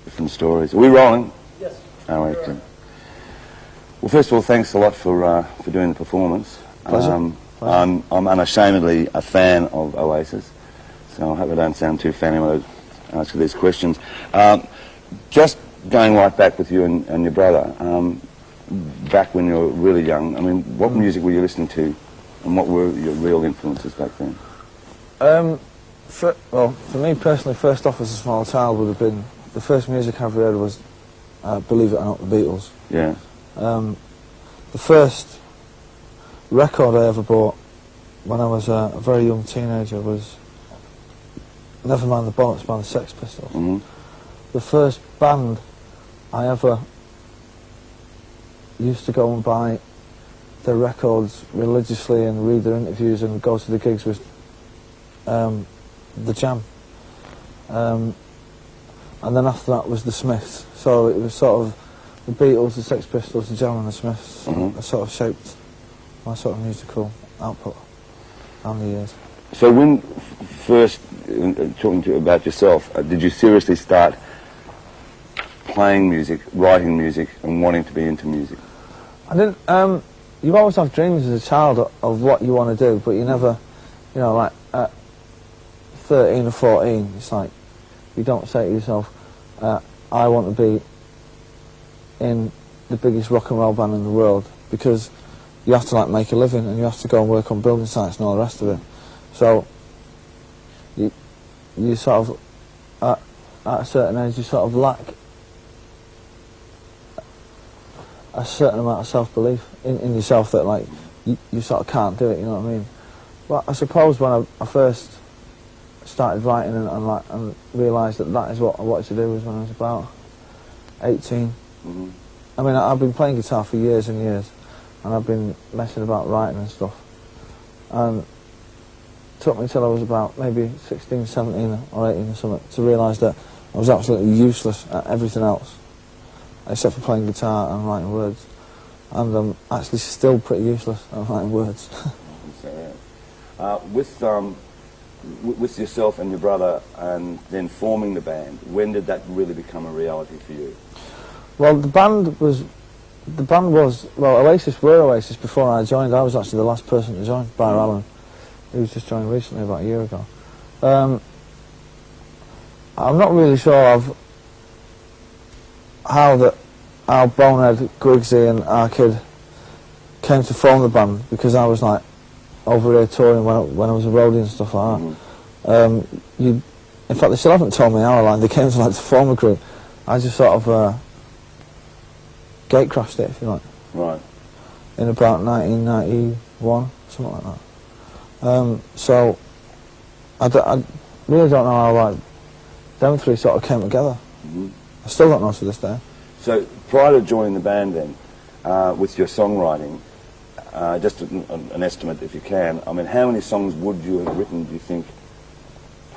different stories. Are we rolling? Yes. Oh, excellent. Well, first of all, thanks a lot for doing the performance. Pleasure. I'm unashamedly a fan of Oasis, so I hope I don't sound too fanny when I ask you these questions. Just going right back with you and your brother, back when you were really young, I mean, what music were you listening to, and what were your real influences back then? Well, for me personally, first off as a small child would have been, the first music I ever heard was, believe it or not, the Beatles. Yeah. The first record I ever bought when I was a very young teenager was Never Mind the Bollocks by the Sex Pistols. Mm-hmm. The first band I ever used to go and buy their records religiously and read their interviews and go to the gigs was The Jam. And then after that was the Smiths. So it was sort of the Beatles, the Sex Pistols, the Jam and the Smiths. That sort of shaped my sort of musical output down the years. So when first, talking to you about yourself, did you seriously start playing music, writing music, and wanting to be into music? I didn't, you always have dreams as a child of what you want to do, but you never, you know, like at 13 or 14, it's like, you don't say to yourself, I want to be in the biggest rock and roll band in the world, because you have to like make a living and you have to go and work on building sites and all the rest of it. So you sort of at a certain age you sort of lack a certain amount of self-belief in yourself that like you sort of can't do it, you know what I mean? But I suppose when I first started writing and realised that is what I wanted to do was when I was about 18. Mm-hmm. I mean, I've been playing guitar for years and years, and I've been messing about writing and stuff. And it took me till I was about maybe 16, 17 or 18 or something to realise that I was absolutely useless at everything else, except for playing guitar and writing words. And I'm actually still pretty useless at writing words. With yourself and your brother and then forming the band, when did that really become a reality for you? Well, the band was, well, Oasis were Oasis before I joined. I was actually the last person to join, Brian Allen. He was just joined recently, about a year ago. I'm not really sure of how Bonehead, Griggsy and our kid came to form the band, because I was like over here touring when I was a roadie and stuff like that. In fact, they still haven't told me how they came to like to form a group. I just sort of gatecrashed it, if you like. Right. In about 1991, something like that. So I really don't know how like them three sort of came together. I still don't know to this day. So prior to joining the band then, with your songwriting, just an estimate if you can, I mean, how many songs would you have written, do you think,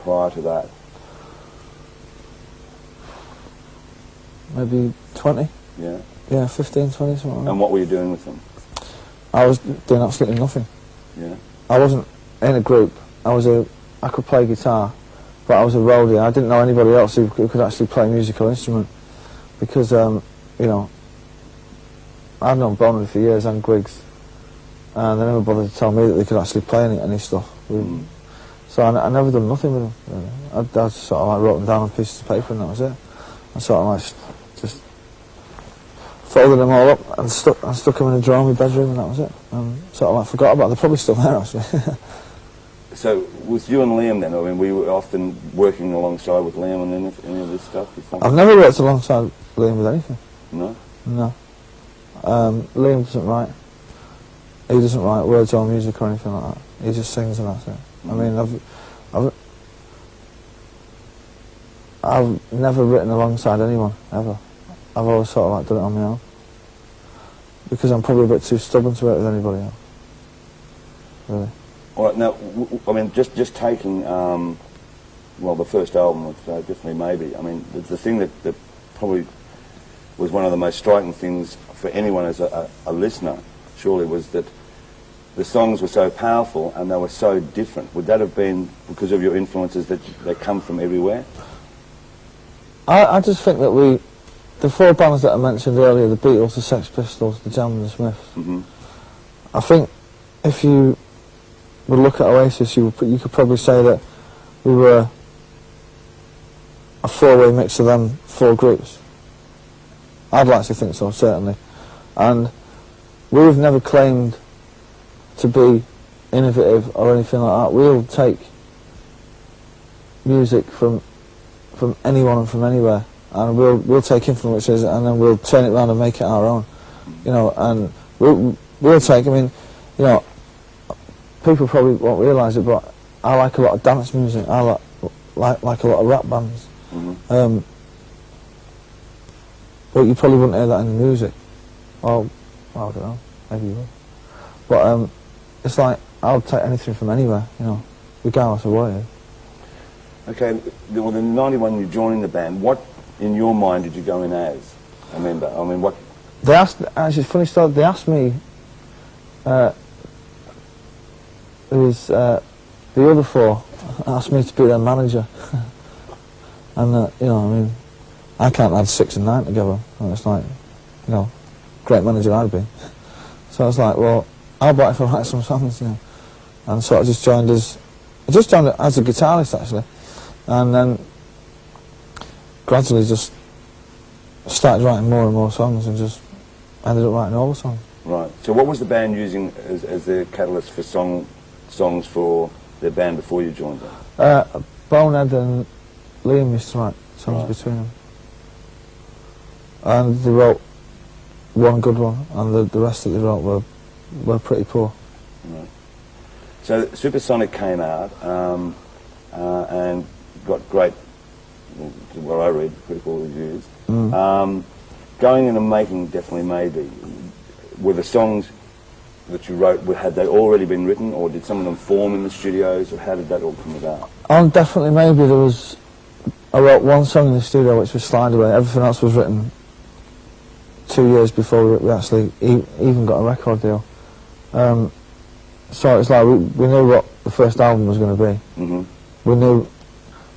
prior to that? Maybe 20? Yeah. Yeah, 15, 20, something like that. And what were you doing with them? I was doing absolutely nothing. Yeah. I wasn't in a group. I could play guitar, but I was a roadie. I didn't know anybody else who could actually play a musical instrument, because, you know, I've known Bonehead for years and Griggs, and they never bothered to tell me that they could actually play any stuff. So I never done nothing with them, really. I just sort of like wrote them down on pieces of paper and that was it. I sort of like just folded them all up and stuck them in a drawer in my bedroom and that was it. And sort of like forgot about them. They're probably still there actually. So with you and Liam then, I mean, we were often working alongside with Liam on any of this stuff? I've never worked alongside Liam with anything. No? No. Liam doesn't write. He doesn't write words or music or anything like that. He just sings and that's it. I mean, I've never written alongside anyone, ever. I've always sort of like done it on my own. Because I'm probably a bit too stubborn to work with anybody else. Really. All right, now, I mean, just taking, well, the first album of Definitely Maybe, I mean, the thing that probably was one of the most striking things for anyone as a listener, surely, was that the songs were so powerful and they were so different. Would that have been because of your influences that they come from everywhere? I just think that the four bands that I mentioned earlier, the Beatles, the Sex Pistols, the Jam and the Smiths, I think if you would look at Oasis, you could probably say that we were a four-way mix of them four groups. I'd like to think so, certainly. And we've never claimed to be innovative or anything like that. We'll take music from anyone and from anywhere, and we'll take influences and then we'll turn it around and make it our own. You know, and we'll take. I mean, you know, people probably won't realise it, but I like a lot of dance music. I like a lot of rap bands. But you probably wouldn't hear that in the music. Well, I don't know. Maybe you would. But it's like I'll take anything from anywhere. You know, regardless of what it is. Okay, well, in '91 you joined the band. What, in your mind, did you go in as a member? I mean, what? They asked, actually, funny story, they asked me, it was, the other four asked me to be their manager. And, you know, I mean, I can't add 6 and 9 together. And it's like, you know, great manager I'd be. So I was like, well, how about if I write some songs, you know? And so I just joined as a guitarist, actually. And then gradually just started writing more and more songs and just ended up writing all the songs. Right. So what was the band using as their catalyst for songs for their band before you joined them? Bonehead and Liam used to write songs between them. And they wrote one good one, and the rest that they wrote were pretty poor. Right. So Supersonic came out and got great, what I read, critical reviews. Going in and making Definitely Maybe, were the songs that you wrote, had they already been written, or did some of them form in the studios, or how did that all come about? On Definitely Maybe I wrote one song in the studio which was Slide Away. Everything else was written 2 years before we actually even got a record deal. So it's like we knew what the first album was going to be. We knew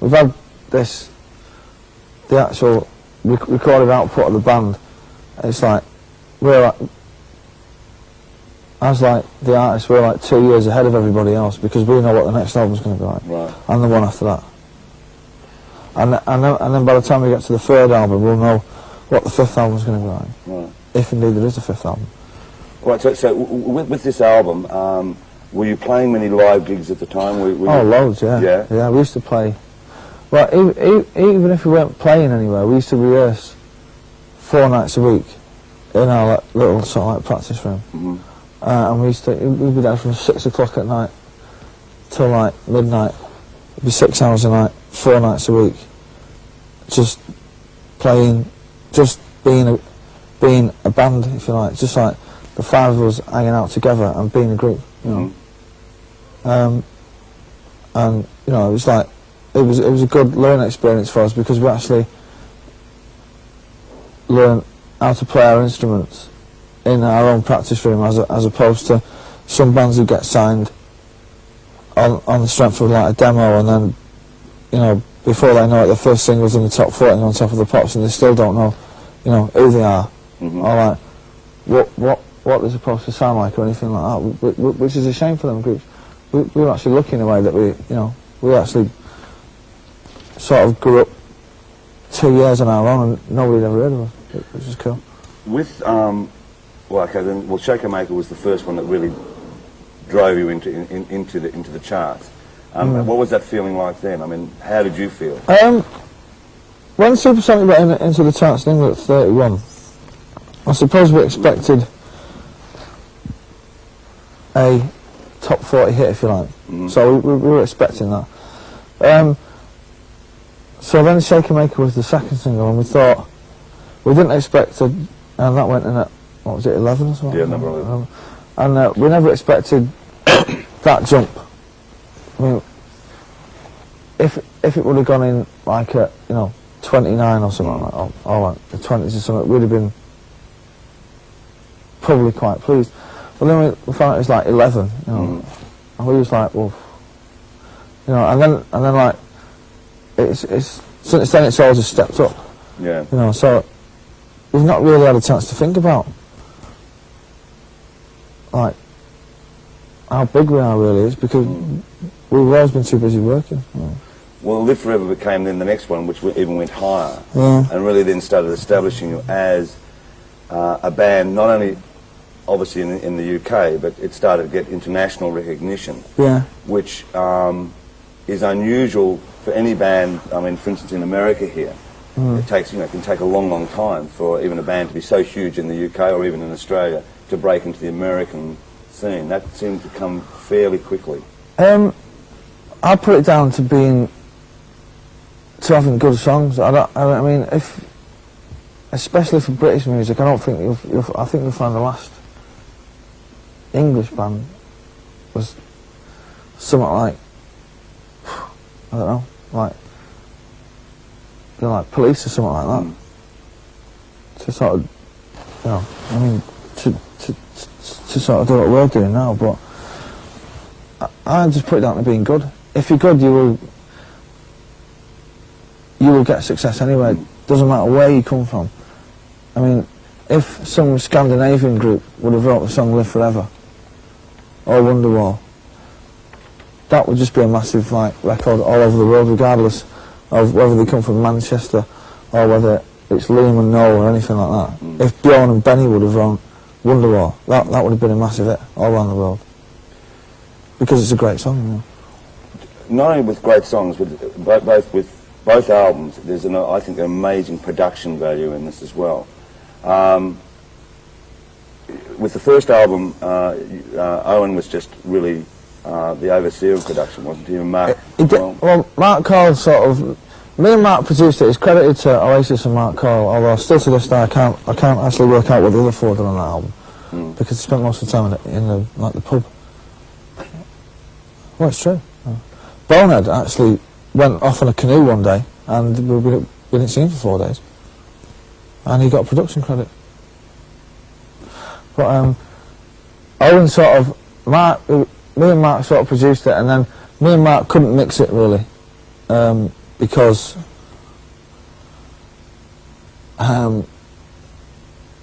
we've had the actual recorded output of the band. It's like as like the artists, we're like 2 years ahead of everybody else because we know what the next album's going to be like, and the one after that. And then by the time we get to the third album, we'll know what the fifth album's going to be like, if indeed there is a fifth album. Right. So with this album, were you playing many live gigs at the time? Loads, yeah. Yeah, we used to play. Well, even if we weren't playing anywhere, we used to rehearse 4 nights a week in our little sort of like practice room. And we'd be there from 6 o'clock at night till like midnight. It'd be 6 hours a night, 4 nights a week, just playing, just being a band, if you like, just like the 5 of us hanging out together and being a group, you know. And you know, it was like it was a good learning experience for us because we actually learned how to play our instruments in our own practice room, as opposed to some bands who get signed on the strength of like a demo, and then, you know, before they know it, the first single's in the top 40 and on top of the pops, and they still don't know, you know, who they are, or like what they're supposed to sound like or anything like that, which is a shame for them groups. We were actually lucky in a way that we actually sort of grew up 2 years on our own and nobody had ever heard of us, which is cool. With Shaker Maker was the first one that really drove you into the charts. What was that feeling like then? I mean, how did you feel? When Supersonic went into the charts in England at 31, I suppose we expected a top 40 hit, if you like. So we were expecting that. So then Shaker Maker was the second single, and we didn't expect to, and that went in at, what was it, 11 or something? Yeah, number 11. And we never expected that jump. I mean, if it would have gone in like at, 29 or something like that, or like the 20s or something, we'd have been probably quite pleased. But then we found it was like 11, and we was like, well, and then like, it's since then it's all just stepped up. Yeah. You know, so we've not really had a chance to think about, like, how big we are really is, because we've always been too busy working. You know. Well, Live Forever became then the next one, which even went higher, Yeah. and really then started establishing you as a band, not only obviously in the UK, but it started to get international recognition, Yeah. which is unusual for any band. I mean, for instance, in America here, it takes, you know, it can take a long, long time for even a band to be so huge in the UK or even in Australia to break into the American scene. That seemed to come fairly quickly. I put it down to having good songs. I mean, especially for British music, I don't think I think you'll find the last English band was something like, I don't know, like, you know, like Police or something like that. To sort of, you know, I mean, to sort of do what we're doing now, but I just put it down to being good. If you're good, you will get success anyway. Doesn't matter where you come from. I mean, if some Scandinavian group would have wrote the song Live Forever or Wonderwall, that would just be a massive, like, record all over the world, regardless of whether they come from Manchester or whether it's Liam and Noel or anything like that. If Bjorn and Benny would have wrote Wonderwall, that would have been a massive hit all around the world, because it's a great song. You know. Not only with great songs, but both with both albums, there's I think an amazing production value in this as well. With the first album, Owen was just really the overseer of production, wasn't he? And Mark. Well, Mark Cole sort of. Me and Mark produced it. It's credited to Oasis and Mark Cole. Although still to this day, I can't actually work out what the other four done on that album, because they spent most of the time in the pub. Well, it's true. Bonehead actually went off on a canoe one day, and we didn't see him for 4 days, and he got a production credit. But Owen sort of, me and Mark sort of produced it, and then me and Mark couldn't mix it really, because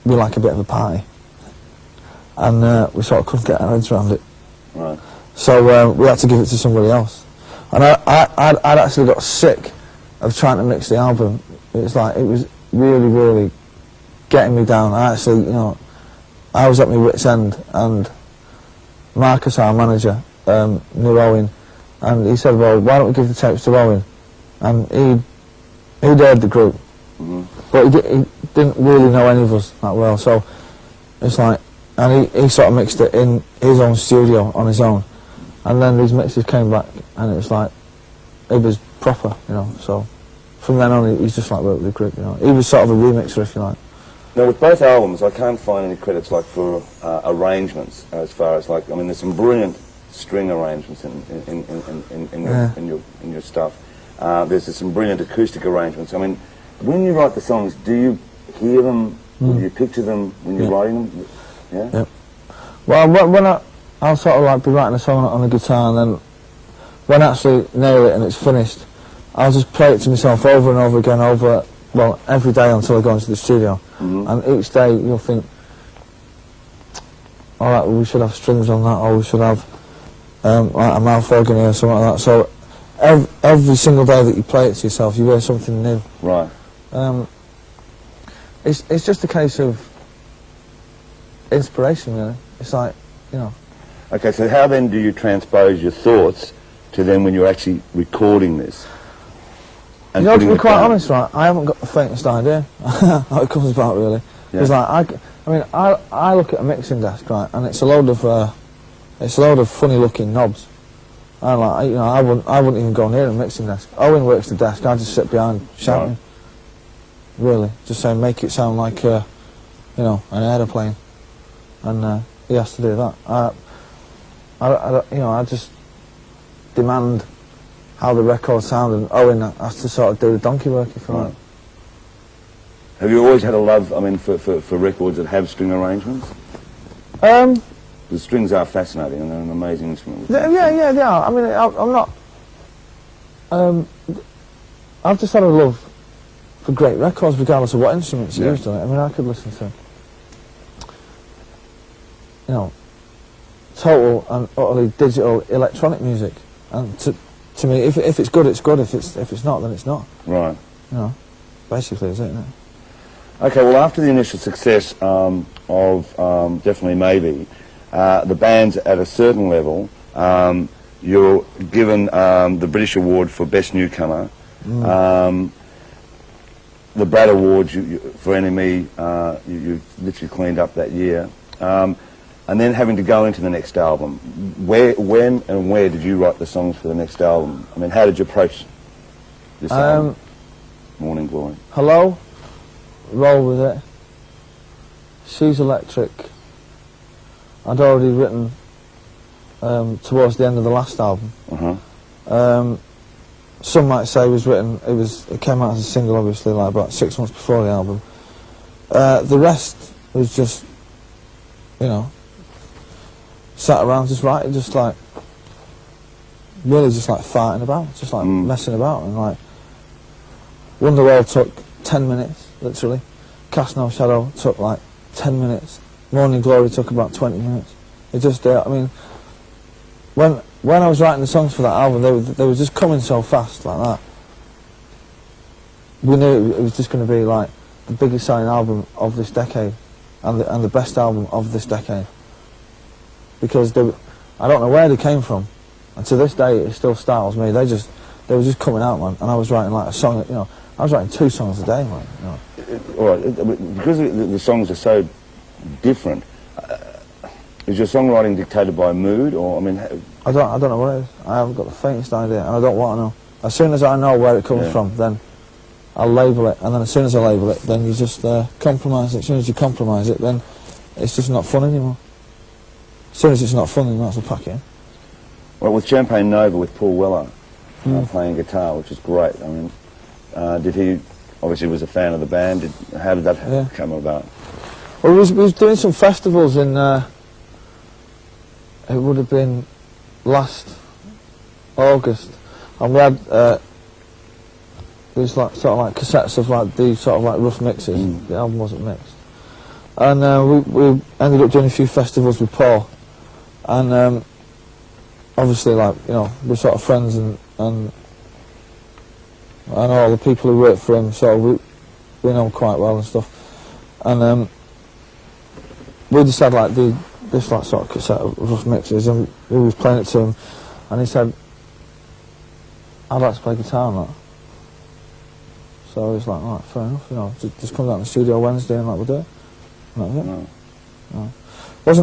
we like a bit of a party, and we sort of couldn't get our heads around it. Right. So we had to give it to somebody else. And I'd actually got sick of trying to mix the album. It was really, really getting me down. I was at my wit's end, and Marcus, our manager, knew Owen, and he said, well, why don't we give the tapes to Owen? And he'd heard the group, but he didn't really know any of us that well, so it's like, and he sort of mixed it in his own studio on his own. And then these mixes came back, and it was like, it was proper, you know, so from then on he's just like worked with the group, you know. He was sort of a remixer, if you like. Now with both albums, I can't find any credits like for arrangements, as far as like, I mean, there's some brilliant string arrangements in your stuff. There's some brilliant acoustic arrangements. I mean, when you write the songs, do you hear them, do you picture them when you're writing them? Yeah? Yeah. Well, when I'll sort of like be writing a song on the guitar, and then when I actually nail it and it's finished, I'll just play it to myself over and over again, every day until I go into the studio. And each day you'll think, all right, well, we should have strings on that, or we should have like a mouth organ here or something like that. So every single day that you play it to yourself, you hear something new. Right. It's just a case of inspiration, really. It's like, you know. Okay, so how then do you transpose your thoughts to then when you're actually recording this? You know, to be quite honest, right, I haven't got the faintest idea how it comes about, really. Because like, I look at a mixing desk, right, and it's a load of funny-looking knobs. And like, you know, I wouldn't even go near a mixing desk. Owen works the desk. I just sit behind shouting. Right. Really, just saying, make it sound like, you know, an aeroplane, and he has to do that. I just demand how the record sounded, and Owen has to sort of do the donkey work, if you like. Have you always had a love, I mean, for records that have string arrangements? The strings are fascinating, and they're an amazing instrument. Yeah, they are. I mean, I'm not... I've just had a love for for great records, regardless of what instruments you used on it. I mean, I could listen to, you know, total and utterly digital electronic music, and to me, if it's good, it's good. If it's not, then it's not. Right. You know, basically, is it? Isn't it? Okay, well, after the initial success of Definitely Maybe, the band's at a certain level. You're given the British Award for Best Newcomer, the Brad Award for NME, you literally cleaned up that year, and then having to go into the next album. When and where did you write the songs for the next album? I mean, how did you approach this album, Morning Glory? Hello, Roll With It, She's Electric, I'd already written towards the end of the last album. Some might say it came out as a single, obviously, like about 6 months before the album. The rest was just, you know, sat around just writing, just like, really just like farting about, just like messing about, and like, Wonderwall took 10 minutes, literally. Cast No Shadow took like 10 minutes. Morning Glory took about 20 minutes. It just, I mean, when I was writing the songs for that album, they were just coming so fast like that. We knew it was just going to be like the biggest selling album of this decade, and the best album of this decade. Because I don't know where they came from, and to this day it still startles me. They were just coming out, man, and I was writing like a song. You know, I was writing 2 songs a day, man. You know. All right, because the songs are so different. Is your songwriting dictated by mood, or I mean? I don't know what it is. I haven't got the faintest idea, and I don't want to know. As soon as I know where it comes from, then I'll label it, and then as soon as I label it, then you just compromise it. As soon as you compromise it, then it's just not fun anymore. As soon as it's not fun, you might as well pack it in. Well, with Champagne Nova, with Paul Weller playing guitar, which is great. I mean, did he obviously was a fan of the band? How did that come about? Well, we was doing some festivals in. It would have been last August, and we had these like sort of like cassettes of like these sort of like rough mixes. The album wasn't mixed, and we ended up doing a few festivals with Paul, and obviously, like, you know, we're sort of friends, and all the people who work for him, so we know him quite well and stuff, and we just had like this like sort of cassette of rough mixes, and we was playing it to him, and he said, I'd like to play guitar on that. So I was like, right, fair enough, you know, just come down to the studio Wednesday and like, we'll do it. And that was it. No.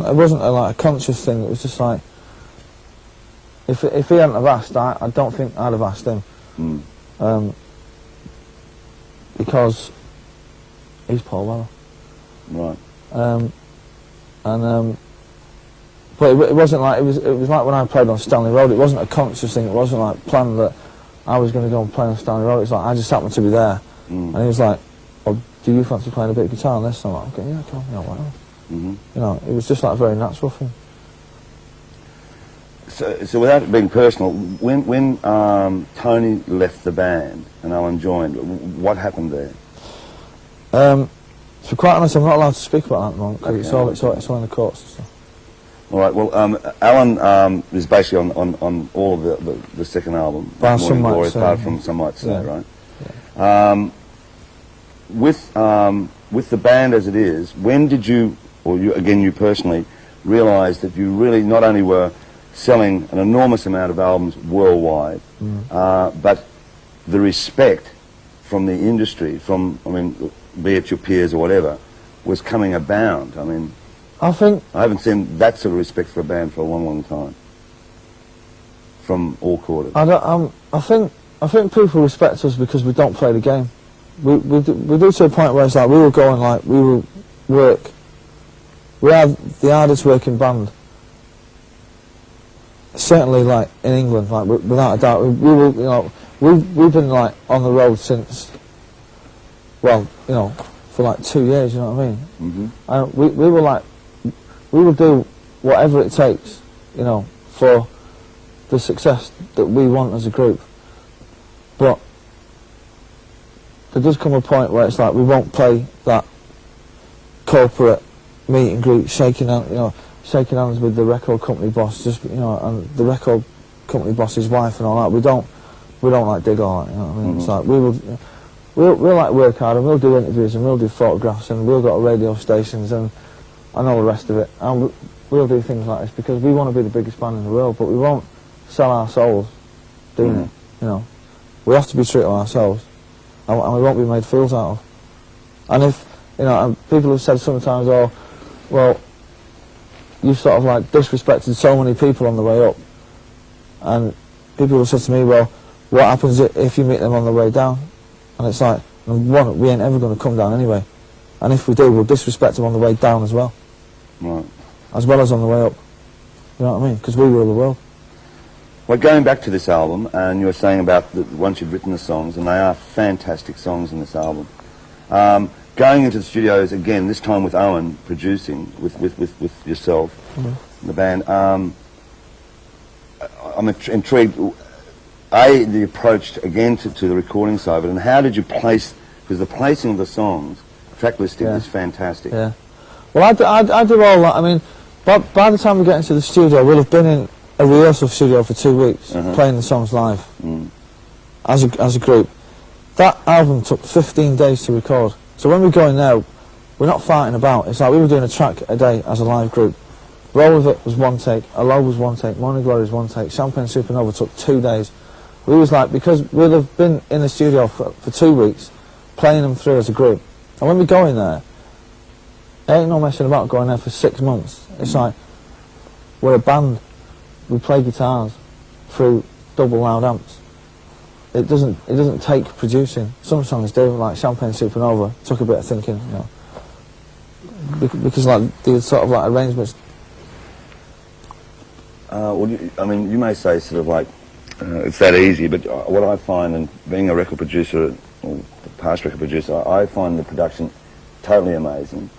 It wasn't like a conscious thing, it was just like, if he hadn't have asked, I don't think I'd have asked him. Because he's Paul Weller. Right. But it wasn't like, it was like when I played on Stanley Road. It wasn't a conscious thing. It wasn't like planned that I was going to go and play on Stanley Road. It's like I just happened to be there, and he was like, "Oh, do you fancy playing a bit of guitar on this?" And I'm like, "Okay, yeah, come on, yeah, why not?" You know, it was just like a very natural thing. So without it being personal, when Tony left the band and Alan joined, what happened there? To be quite honest, I'm not allowed to speak about that at the moment, because it's all in the courts and stuff. All right, well, Alan is basically on all of the second album, Morning Glory, apart from Some Might Say, right? Yeah. With the band as it is, when did you, or you personally, realise that you really not only were selling an enormous amount of albums worldwide, but the respect from the industry, from, I mean, be it your peers or whatever, was coming abound? I mean, I haven't seen that sort of respect for a band for a long, long time. From all quarters. I think people respect us because we don't play the game. We do to a point where it's like we will go and like we will work. We are the hardest working band. Certainly, like in England, like without a doubt, we will. You know, we've been like on the road since. Well, you know, for like 2 years. You know what I mean? And we were like. We will do whatever it takes, you know, for the success that we want as a group. But there does come a point where it's like we won't play that corporate meet and greet, shaking hands with the record company boss, just and the record company boss's wife and all that. We don't like dig all that. You know what I mean? It's like we'll like work hard and we'll do interviews and we'll do photographs and we'll go to radio stations and all the rest of it. And we'll do things like this because we want to be the biggest band in the world, but we won't sell our souls doing it. You know, we have to be true to ourselves, and we won't be made fools out of. And if and people have said sometimes, oh, well, you sort of like disrespected so many people on the way up, and people have said to me, well, what happens if you meet them on the way down? And it's like, one, we ain't ever going to come down anyway, and if we do, we'll disrespect them on the way down as well, right? As well as on the way up. You know what I mean? Because we rule the world. Well, going back to this album, and you were saying about once you've written the songs, and they are fantastic songs in this album. Going into the studios again, this time with Owen producing, with yourself, the band. I'm intrigued. The approach again to the recording side of it, and how did you place? Because the placing of the songs, track listing is fantastic. Yeah. Well, I do all that. I mean, by the time we get into the studio, we'll have been in a rehearsal studio for 2 weeks, playing the songs live as a group. That album took 15 days to record. So when we go in there, we're not fighting about. It's like we were doing a track a day as a live group. Roll With It was 1 take, Alone was 1 take, Morning Glory was 1 take, Champagne Supernova took 2 days. We was like, because we'd have been in the studio for 2 weeks, playing them through as a group. And when we go in there, ain't no messing about going there for 6 months. It's like, we're a band. We play guitars through double loud amps. It doesn't take producing. Some songs do, like Champagne Supernova, took a bit of thinking, because like the sort of like arrangements. Well, you may say sort of like it's that easy, but what I find, and being a record producer or past record producer, I find the production totally amazing.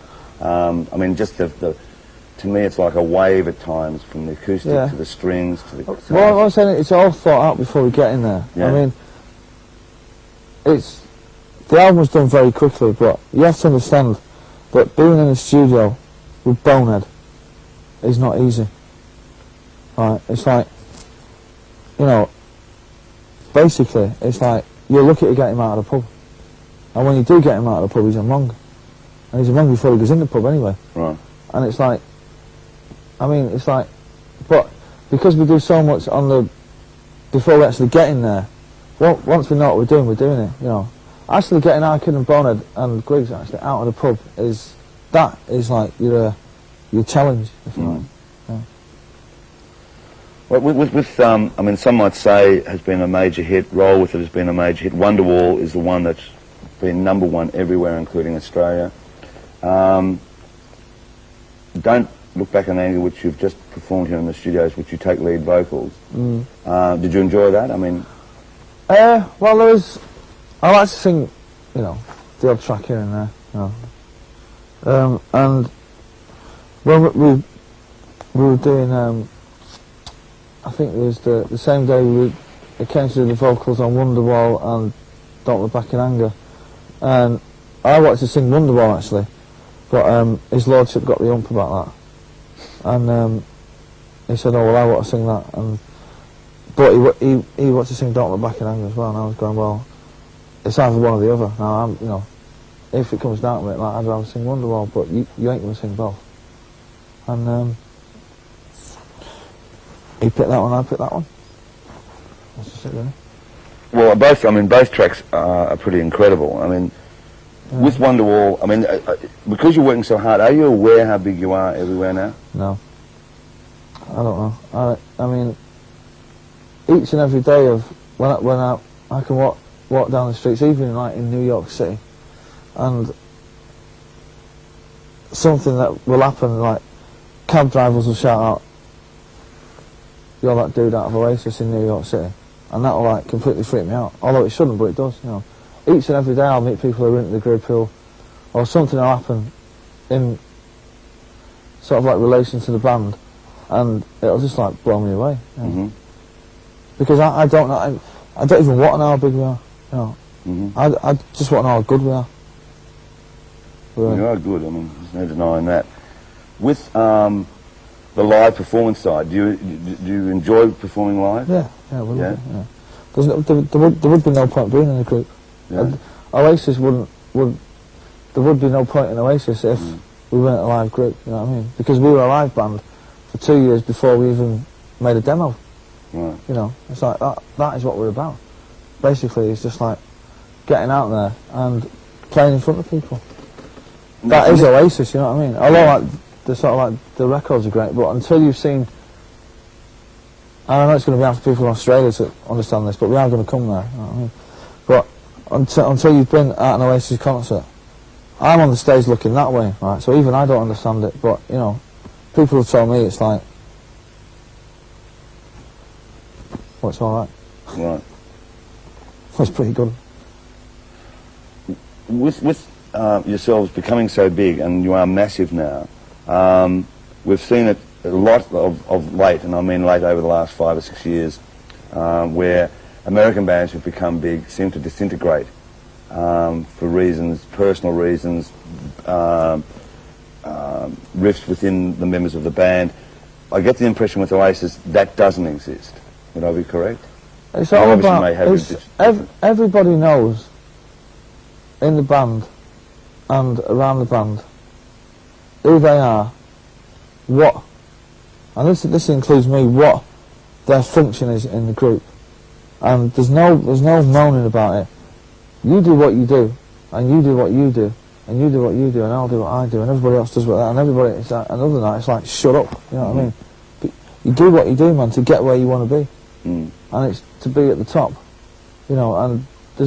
Just to me, it's like a wave at times, from the acoustic to the strings to the guitars. Well, I was saying it's all thought out before we get in there. Yeah. I mean, the album was done very quickly, but you have to understand that being in a studio with Bonehead is not easy. Right? It's like, basically, it's like you're lucky to get him out of the pub, and when you do get him out of the pub, he's a monk, and he's a monk before he goes in the pub anyway. Right. And it's like, but because we do so much before we actually get in there, once we know what we're doing it, Actually getting our kid and Bonehead and Griggs actually out of the pub is like your challenge, if you like. Yeah. Well, some might say has been a major hit, Roll With It has been a major hit, Wonderwall is the one that's been #1 everywhere, including Australia. Don't Look Back in Anger, which you've just performed here in the studios, which you take lead vocals. Did you enjoy that? Well, I like to sing, the odd track here and there, and when we were doing, I think it was the same day it came to do the vocals on Wonderwall and Don't Look Back in Anger, and I wanted to sing Wonderwall actually, but his lordship got the ump about that, and he said, oh well, I want to sing that, but he wanted to sing Don't Look Back in Anger as well, and I was going, well, it's either one or the other. Now, if it comes down to it, like, I'd rather sing Wonderwall, but you ain't going to sing both. And he picked that one, I picked that one. That's just it, really. Well, both tracks are pretty incredible. With Wonderwall, because you're working so hard, are you aware how big you are everywhere now? No. I don't know. Each and every day of when I can walk down the streets, even like in New York City, and something that will happen, like cab drivers will shout out, "You're that dude out of Oasis in New York City," and that will like completely freak me out. Although it shouldn't, but it does. Each and every day I'll meet people who are into the group or something will happen in sort of like relation to the band, and it'll just like blow me away. Because I don't know. I don't even want to know how big we are. I just want to know how good we are. You are good. I mean, there's no denying that. With the live performance side, do you enjoy performing live? Yeah, yeah. There would be no point being in a group. Yeah. Oasis there would be no point in Oasis if we weren't a live group, you know what I mean? Because we were a live band for 2 years before we even made a demo. Right. You know, it's like that is what we're about. Basically, it's just like getting out there and playing in front of people. That is Oasis, you know what I mean? Although like the records are great, but until you've seen, I know it's going to be hard for people in Australia to understand this, but we are going to come there, you know what I mean? But until you've been at an Oasis concert, I'm on the stage looking that way, right? So even I don't understand it, but you know, people have told me it's like, well, it's all right. Right. It's pretty good. With yourselves becoming so big, and you are massive now, we've seen it a lot of late, and I mean late over the last 5 or 6 years, where American bands who've become big seem to disintegrate for reasons, personal reasons, rifts within the members of the band. I get the impression with Oasis that doesn't exist. Would I be correct? It's all about, everybody knows in the band and around the band who they are, what, and this includes me, what their function is in the group. And there's no moaning about it. You do what you do, and you do what you do, and you do what you do, and I'll do what I do, and everybody else does what that, and everybody, it's like, another night, it's like, shut up, you know what I mean? But you do what you do, man, to get where you want to be. And it's to be at the top, you know, and there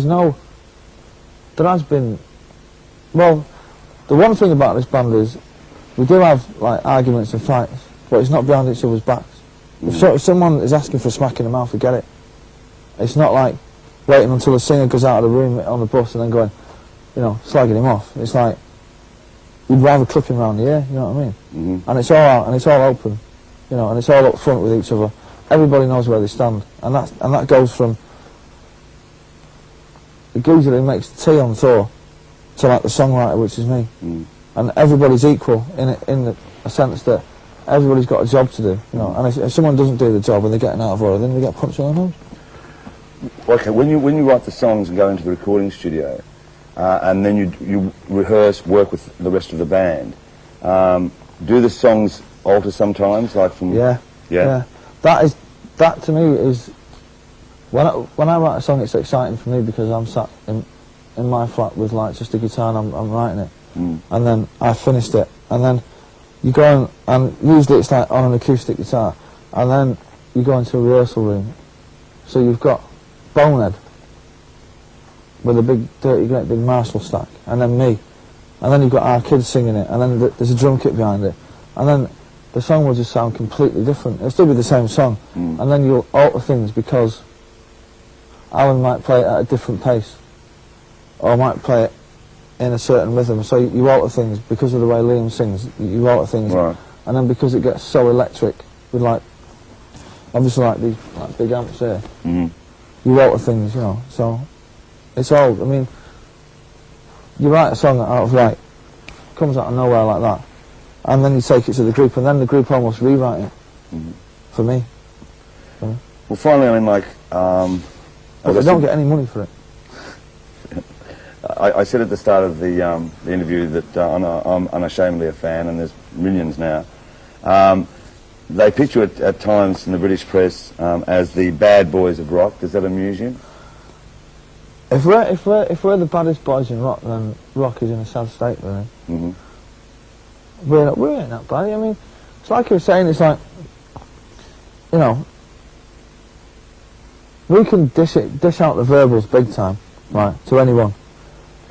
has been, well, the one thing about this band is, we do have, like, arguments and fights, but it's not behind each other's backs. If someone is asking for a smack in the mouth, forget it. It's not like waiting until the singer goes out of the room on the bus and then going, you know, slagging him off. It's like, we'd rather clip him around the ear, you know what I mean? And it's all out, and it's all open, you know, and it's all up front with each other. Everybody knows where they stand, and that goes from the geezer who makes the tea on tour to like the songwriter, which is me. And everybody's equal in a sense that everybody's got a job to do, you know. And if someone doesn't do the job and they're getting out of order, then they get punched on the nose. Okay, when you write the songs and go into the recording studio, and then you rehearse, work with the rest of the band, do the songs alter sometimes, like from yeah. That to me is when I write a song, it's exciting for me because I'm sat in my flat with like just a guitar and I'm writing it, and then I finished it, and then you go and usually it's like on an acoustic guitar, and then you go into a rehearsal room, so you've got Bonehead with a big great big Marshall stack, and then me, and then you've got our kids singing it, and then there's a drum kit behind it, and then the song will just sound completely different. It'll still be the same song, and then you'll alter things because Alan might play it at a different pace, or might play it in a certain rhythm. So you alter things because of the way Liam sings. You alter things, right. And then because it gets so electric with like, obviously like these like big amps here, you alter things, you know. So it's all. I mean, you write a song out of like, comes out of nowhere like that. And then you take it to the group, and then the group almost rewrite it for me. Well, finally, I mean, like, but they don't get any money for it. I said at the start of the interview that I'm unashamedly a fan, and there's millions now. They picture it at times in the British press as the bad boys of rock. Does that amuse you? If we're the baddest boys in rock, then rock is in a sad state, really. We ain't that bad. I mean, it's like you were saying, it's like, you know, we can dish out the verbals big time, right, to anyone.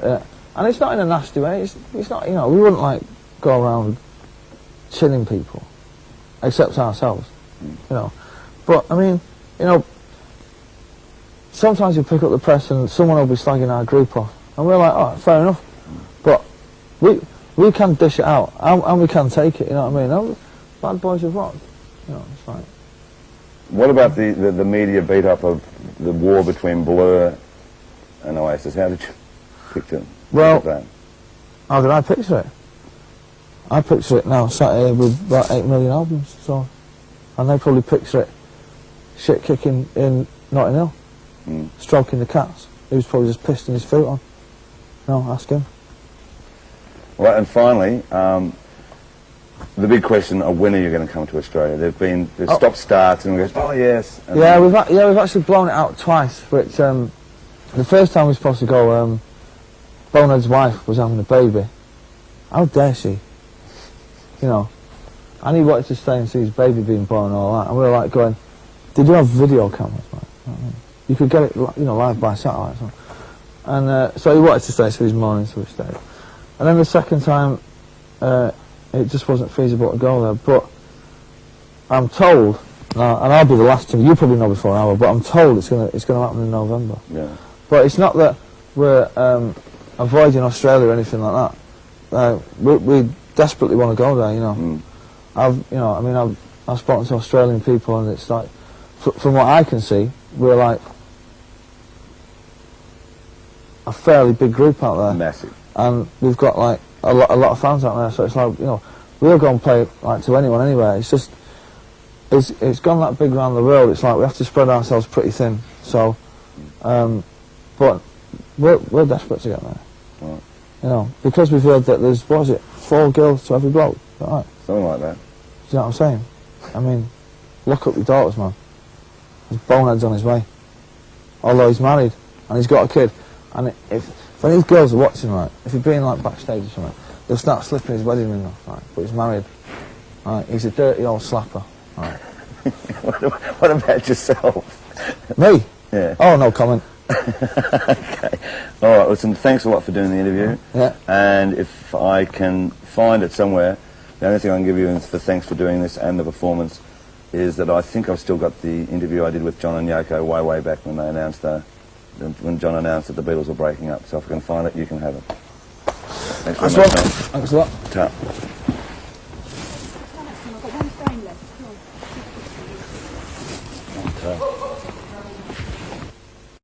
And it's not in a nasty way, it's not, you know, we wouldn't like go around chilling people, except ourselves, you know. But, I mean, you know, sometimes you pick up the press and someone will be slagging our group off, and we're like, oh, fair enough. But we can dish it out, and we can take it, you know what I mean? Oh, bad boys of rock, you know, it's like... What about the media beat-up of the war between Blur an Oasis? How did you picture Well, that? how did I picture it? I picture it now sat here with about 8 million albums, so, and they probably picture it shit kicking in Notting Hill, stroking the cats. He was probably just pissing his foot on. No, ask him. Well, and finally, the big question of when are you going to come to Australia? There's stop-starts and we go, oh yes. And Yeah, we've actually blown it out twice. Which the first time we were supposed to go, Bonehead's wife was having a baby. How dare she? You know, and he wanted to stay and see his baby being born and all that. And we were like going, did you have video cameras, man? You could get it, you know, live by satellite. So. And so he wanted to stay, so he's morning, so we stayed. And then the second time, it just wasn't feasible to go there. But I'm told, and I'll be the last to, you probably know before an hour, but I'm told it's gonna happen in November. Yeah. But it's not that we're avoiding Australia or anything like that. We desperately want to go there, you know. I've spoken to Australian people, and it's like, from what I can see, we're like a fairly big group out there. Massive. And we've got like a lot of fans out there, so it's like, you know, we'll go and play like to anyone anywhere. It's just, it's gone that big around the world. It's like we have to spread ourselves pretty thin. So, but we're desperate to get there. Right. You know, because we've heard that there's, what is it, 4 girls to every bloke, right? Something like that. Do you know what I'm saying? I mean, look up your daughters, man. His Bonehead's on his way. Although he's married and he's got a kid, and if any girls are watching, right, if he's being like backstage or something, they'll start slipping his wedding ring off, right? But he's married, right? He's a dirty old slapper, right? What about yourself? Me? Yeah. Oh, no comment. Okay. All right. Listen. Thanks a lot for doing the interview. Yeah. And if I can find it somewhere, the only thing I can give you is for thanks for doing this and the performance is that I think I've still got the interview I did with John and Yoko way back when they announced when John announced that the Beatles were breaking up. So if I can find it, you can have it. Thanks very much. Thanks a lot. Ta.